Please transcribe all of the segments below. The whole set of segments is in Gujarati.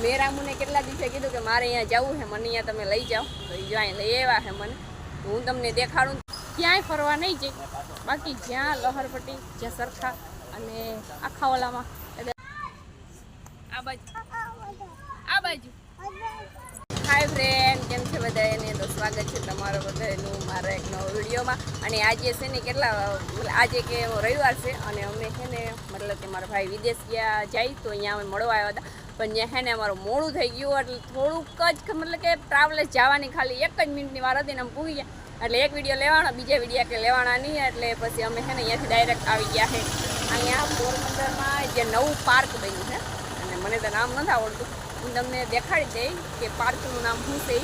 મેં રામુને કેટલા દિવસે કીધું કે મારે અહીંયા જવું છે, મને અહીંયા તમે લઈ જાઓ. તો એ જો અહીં લઈ આવ્યા છે મને. હું તમને દેખાડું. ક્યાંય ફરવા નહીં જઈ, બાકી જ્યાં લહરપટ્ટી, જ્યાં સરખા અને આખા ઓલામાં આ બાજુ. હાય ફ્રેન્ડ, કેમ છે બધાને? તો સ્વાગત છે તમારું બધાનું મારા એક નવો વિડીયોમાં. અને આજે છે ને આજે કે રવિવાર છે અને અમે છે ને મતલબ કે મારા ભાઈ વિદેશ ગયા જાય તો અહીંયા અમે મળવા આવ્યા હતા. પણ ત્યાં છે ને અમારું મોડું થઈ ગયું એટલે થોડુંક જ મતલબ કે ટ્રાવેલર્સ જવાની ખાલી 1 જ મિનિટની વાર હતી ને અમે પૂગી ગયા. એટલે એક વિડીયો લેવાનો, બીજા વિડીયો કે લેવાના નહીં. એટલે પછી અમે છે ને અહીંયાથી ડાયરેક્ટ આવી ગયા છે અહીંયા પોરબંદરમાં જે નવું પાર્ક બન્યું છે. અને મને તો નામ નથી આવડતું, હું તમને દેખાડી દઈ કે પાર્કનું નામ શું છે.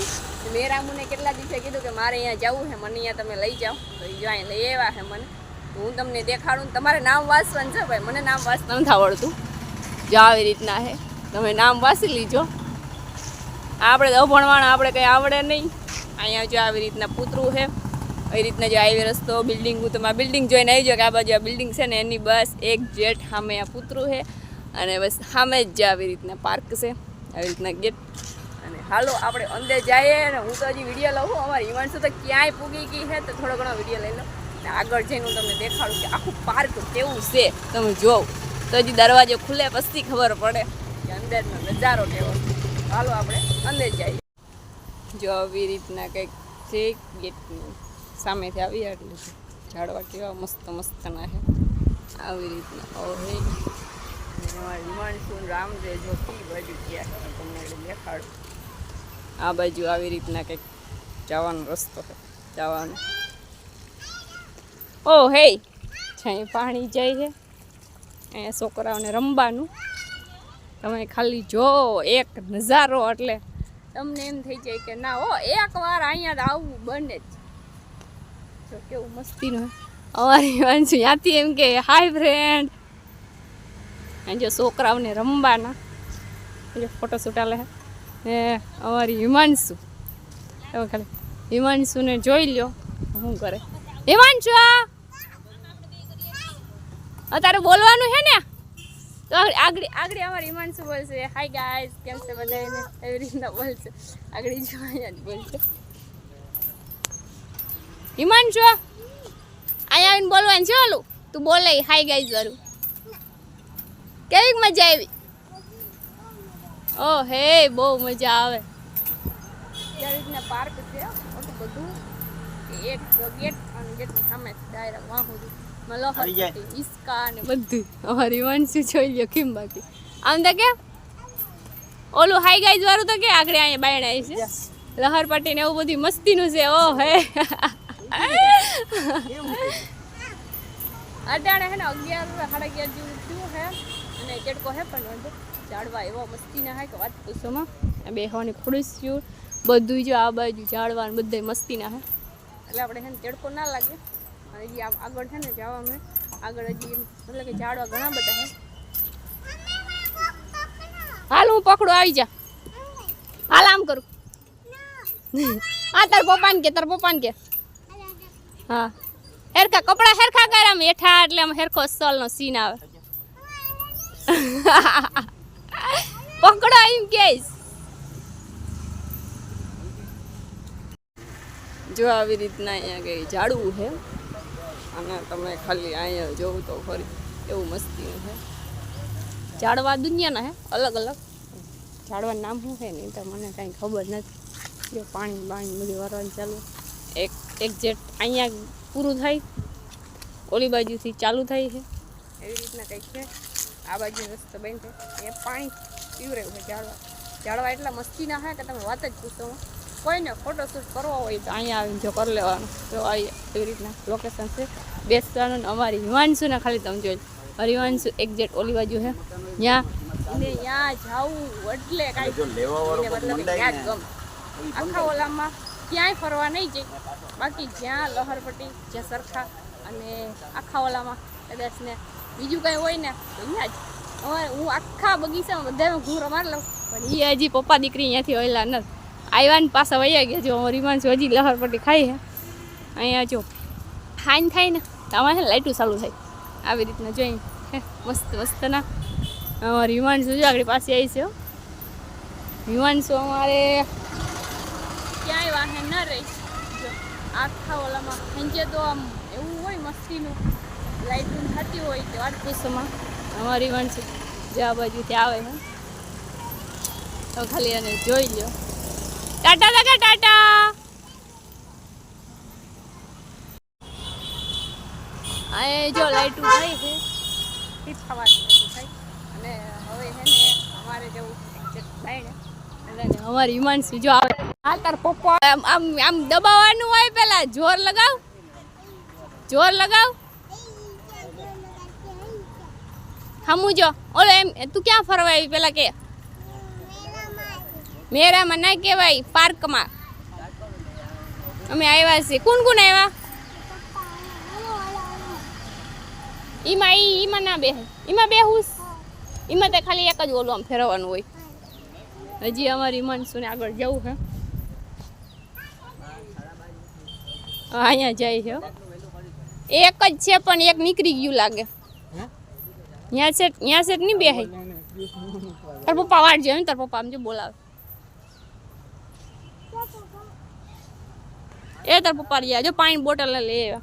મેં રામુને કેટલા દિવસે કીધું કે મારે અહીંયા જવું છે, મને અહીંયા તમે લઈ જાઓ. તો એ જો અહીં લઈ આવ્યા છે મને. હું તમને દેખાડું. તમારે નામ વાંચવાનું છે ભાઈ, મને નામ વાંચતા નથી આવડતું. જો આવી રીતના છે, તમે નામ વાંચી લીજો. આપણે તો અભણવાણા, આપણે કંઈ આવડે નહીં. અહીંયા જો આવી રીતના પૂતરું છે, એ રીતના જો હાઈવે રસ્તો, બિલ્ડિંગ, તમે બિલ્ડિંગ જોઈને આવી જાઓ કે આ બાજુ આ બિલ્ડિંગ છે ને એની બસ એક જેટ સામે આ પૂતરું છે. અને બસ સામે જ આવી રીતના પાર્ક છે, આવી રીતના ગેટ. અને હાલો આપણે અંદર જઈએ. અને હું તો હજી વિડીયો લઉં છું. અમારી હિમાંશુ તો ક્યાંય પૂગી ગઈ છે, તો થોડો ઘણો વિડીયો લઈ લો. અને આગળ જઈને હું તમને દેખાડું કે આખું પાર્ક કેવું છે. તમે જોવો તો હજી દરવાજો ખુલે પછી ખબર પડે કે અંદરનો નજારો કેવો. હાલો આપણે અંદર જઈએ. જો આવી રીતના કંઈક છે ગેટની સામેથી આવી એટલે ઝાડવા કેવા મસ્ત મસ્તના છે. આવી રીતના ઓહે હિમાંશુ રામજે જોતી બાજુ ગયા તમને દેખાડું. આ બાજુ આવી રીતના કંઈક જવાનો રસ્તો છે, જવાનો. ઓ હે છાંય પાણી જાય છે, અહીંયા છોકરાઓને રમવાનું. તમે ખાલી જો એક નજારો એટલે તમને એમ થઈ જાય કે ના હો એકવાર અહીંયા આવવું બને જ. જો કેવું મસ્તીનું અમારી વાંચું ત્યાંથી એમ કે હાય ફ્રેન્ડ. અને જો છોકરાઓને રમવાના જો ફોટોશૂટ આલે ને અમારી હિમાંશુ. તમે ખાલી હિમાંશુને જોઈ લ્યો શું કરે. હિમાંશુ અત્યારે બોલવાનું છે ને, તો આગળ અમારી હિમાંશુ બોલશે હાય ગાઈઝ કેમ છે બધાને, એવી રીતના બોલશે. આગળ જો અહીંયા જ બોલશે હિમાંશુ. અહીંયા આવીને બોલવાનું છે ઓલું, તું બોલે હાય ગાઈઝ વાળું. કેવી મજા આવી? ઓ હે બહુ મજા આવે. આવી રીતના પાર્ક છે મોટું બધું. એક ગેટ અને ગેટની સામે ડાયરેક્ટ વાહું ઈસ્કા ને બધું. અમારી હિમાંશુ જોઈ લ્યો કેમ બાકી. આમ તો કે ઓલું હાઈ ગાઈઝ વાળું તો કે આગળ અહીંયા બાયણ આવી છે લહરપટ્ટી ને એવું બધું મસ્તીનું છે. ઓ હે અટાણે હે ને 11 સાડા 11 જેવું થયું હે અને ચડકો હે પણ વાંધો ઝાડવા એવા મસ્તીના હે કે વાત પૂછોમાં. બેહવાની ખુરશીઓ બધું જો આ બાજુ ઝાડવા બધા મસ્તીના હે એટલે આપણે છે ને ચડકો ના લાગે. અને હજી આમ આગળ છે ને જવામાં આગળ હજી મતલબ કે ઝાડવા ઘણા બધા છે. હાલ હું પકડું આવી જા. હાલ આમ કરું. હા તાર પપ્પાને કે હા હેરખા કપડા હેરખા કર આમ હેઠા એટલે આમ હેરખો સલનો સીન આવે. પકડો એમ કેસ. જો આવી રીતના અહીંયા કઈ ઝાડવું છે અને તમે ખાલી અહીંયા જોવું તો ખરી એવું મસ્તીનું છે. ઝાડવા દુનિયાના છે અલગ અલગ. ઝાડવાનું નામ શું છે ને તો મને કાંઈ ખબર નથી. જો પાણી બધું વરવાનું ચાલુ. એક જેટ અહીંયા પૂરું થાય, ઓલી બાજુથી ચાલુ થાય છે એવી રીતના કંઈક છે. આ બાજુ રસ્તો બંધ છે એ પાણી પીવરેવું છે. ઝાડવા એટલા મસ્તીના છે કે તમે વાત જ પૂછો. કોઈને ફોટોશૂટ કરવો હોય તો અહીંયા આવીને જો કરી લેવાનું. તો આવી એવી રીતના લોકેશન છે બેસવાનું. અમારી હિમાંશુને ખાલી તમે જોઈ લો. હિમાંશુ એક જેટ ઓલી બાજુ છે ત્યાં જવું એટલે કાંઈ મતલબ ત્યાં જ ગમે. આખા ઓલામાં ક્યાંય ફરવા નહીં જઈ, બાકી જ્યાં લહરપટ્ટી, જ્યાં સરખા અને આખા ઓલામાં કદાચ ને બીજું કંઈ હોય ને તો અહીંયા જ. હવે હું આખા બગીચામાં બધામાં ઘૂરો મારી લઉં પણ એ હજી પપ્પા દીકરી અહીંયાથી વહેલા નથી આવ્યા ને પાછા વૈયા ગયા. જો અમારી હિમાંશુ હજી લહરપટ્ટી ખાઈ છે. અહીંયા જો ખાઈને થાય ને તો આમાં છે ને લાઇટું ચાલુ થાય આવી રીતના જોઈ મસ્ત મસ્તના. અમારી હિમાંશુ જો આગળ પાસે આવી છે વિવાંશુ અમારે ક્યાંય વાહન ન રહી. જો આખા ઓલામાં સાંજે તો આમ એવું હોય મસ્તીનું લાઇટિંગ થતી હોય કે વાત પૂછોમાં. અમારી વિવાંશુ જે આ બાજુથી આવે છે તો ખાલી એને જોઈ લો. ટાટા લગા ટાટા. આ જો લાઇટું થઈ છે થવાની થાય અને હવે છે ને અમારે જેવું બાયણે એટલે અમારી હિમાંશુ જો આવે. હા તાર પપ્પા આમ આમ દબાવવાનું હોય, પેલા જોર લગાવ હમું જો ઓલો એમ તું ક્યાં ફરવા આવી પેલા કે મેરામાં ના કહેવાય પાર્કમાં અમે આવ્યા છીએ. કોણ કોણ આવ્યા? ઈમાં ના બેહે, ઈમાં બેહુસ. ઈમાં તો ખાલી એક જ ઓલું આમ ફેરવવાનું હોય. હજી અમારી હિમાંશુને આગળ જવું છે. અહીંયા જાય છે એક જ છે પણ એક નીકળી ગયું લાગે. ત્યાં સેટ નહીં બેહે. તાર પપ્પા વાટ જાય ને, તાર પપ્પા આમ જો બોલાવે. એ તાર પપ્પા રહ્યા જો પાણી બોટલ લે આવ્યા.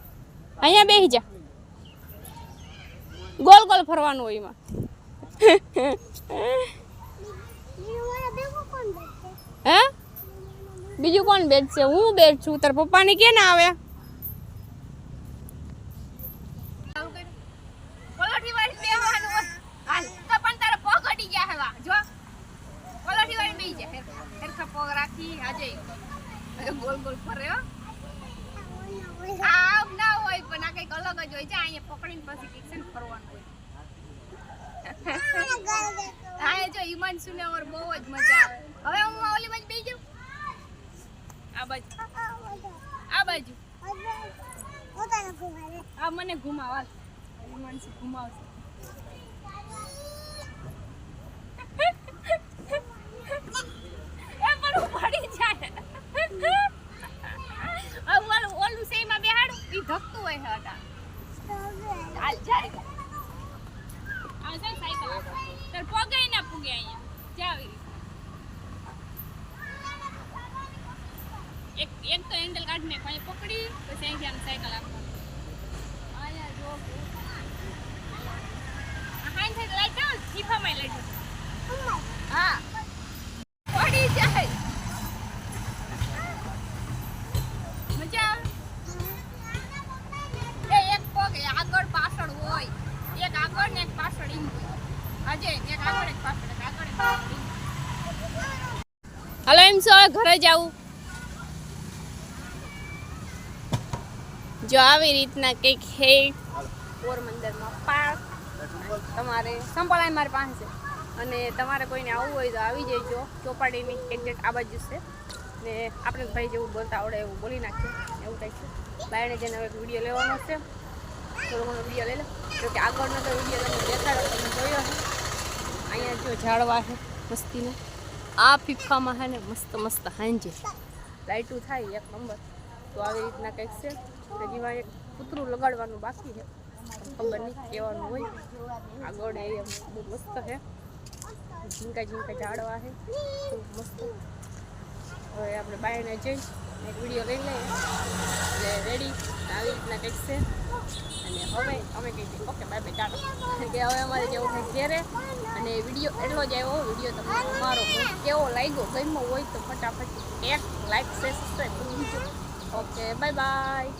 અહીંયા બેસી જા. ગોલ ગોલ ફરવાનું હોય એમાં. હે બીજું કોણ બેઠ છે? હું બેઠ છું. તાર પપ્પાને કે ના આવે? ગોલ ગોલ ફરે આમ ના હોય પણ આ કઈક અલગ જ હોય છે. અહીંયા પકડીને પછી કિચન ફરવાનું હોય. હા જો હિમાંશુને ઓર બહુ જ મજા આવે. હવે હું ઓલી બાજુ બેસી જાઉં. આ બાજુ આ મને ઘુમાવા. હિમાંશુ ઘુમાવશે. એ પણ પડી જાય. ઓલું સેમાં બેહાડું ઈ ધકતું હોય છે હટા. ચાલ જાય. આ જાય સાયકલ તાર પગે ના પૂગે અહીંયા જાવી. એક તો હેન્ડલ કાઢને કોઈ પકડી પછી અહીંથી આમ સાયકલ આપવાનું. આયા જો હાઈ થઈ લાઈટ આવ ચીફામાં લાઈટ. હા પડી જાય. આગળ પાછળ હોય, એક આગળ ને એક પાછળ એમ હોય. આજે એક આગળ એક પાછળ, એક આગળ એક પાછળ. હાલો એમ છો ઘરે જાવું. જો આવી રીતના કંઈક હે પોરબંદરમાં પાર્ક. તમારે સંપલાય મારી પાસે છે અને તમારે કોઈને આવવું હોય તો આવી જજો. ચોપાટીની એક્ઝેક્ટ આ બાજુ છે ને આપણે ભાઈ જેવું બોલતા આવડે એવું બોલી નાખીએ એવું કંઈક છે. બાયણે જઈને હવે વિડીયો લેવાનો છે. થોડો ઘણો વિડીયો લઈ લો જો કે આગળનો તો વિડીયો તમે દેખાડો તમે જોયો છે. અહીંયા જો ઝાડવા છે મસ્તીને. આ ફીફામાં છે ને મસ્ત મસ્ત હાંજે લાઇટું થાય એક નંબર. તો આવી રીતના કંઈક છે. હજીમાં એક કૂતરું લગાડવાનું બાકી છે, ખબર નહીં કહેવાનું હોય. આગળ એ બહુ મસ્ત છે. ઝીંકા ઝીંકા ઝાડવા છે ખૂબ મસ્ત. હવે આપણે બાયણે જઈ એક વિડીયો લઈ લઈએ એટલે રેડી. આવી રીતના કંઈક છે. અને હવે અમે કહી દઈએ ઓકે બાય બાય ટાટા. કે હવે અમારે જેવું કંઈક ઘેરે. અને વિડીયો એટલો જ આવ્યો. વિડીયો તમને અમારો કેવો લાગ્યો ગમ્યો હોય તો ફટાફટ એક લાઈક શેર સબસ્ક્રાઈબ કરી દીજો. Okay bye bye.